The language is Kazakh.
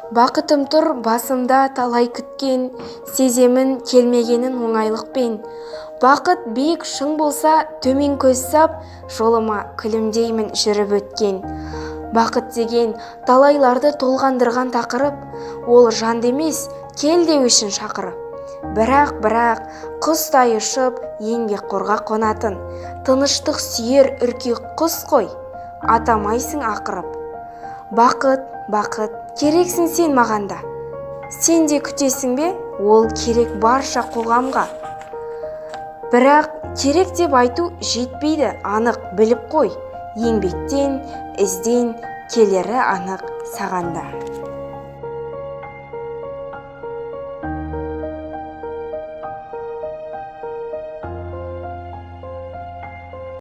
Бақытым тұр басымда талай күткен, сеземін келмегенін оңайлықпен. Бақыт биік шың болса, төмен көз сап, жолыма күлімдеймін жүріп өткен. Бақыт деген талайларды толғандырған тақырып, ол жанды емес, кел деу үшін шақырып. Бірақ құстай ұшып, еңбек қорға қонатын, тыныштық сүйер үркек құс қой, атамайсың ақырып. Бақыт, керексің сен мағанда. Сен де күтесің бе? Ол керек барша қоғамға. Бірақ керек деп айту жетпейді, анық біліп қой. Еңбектен, ізден келері анық сағанда.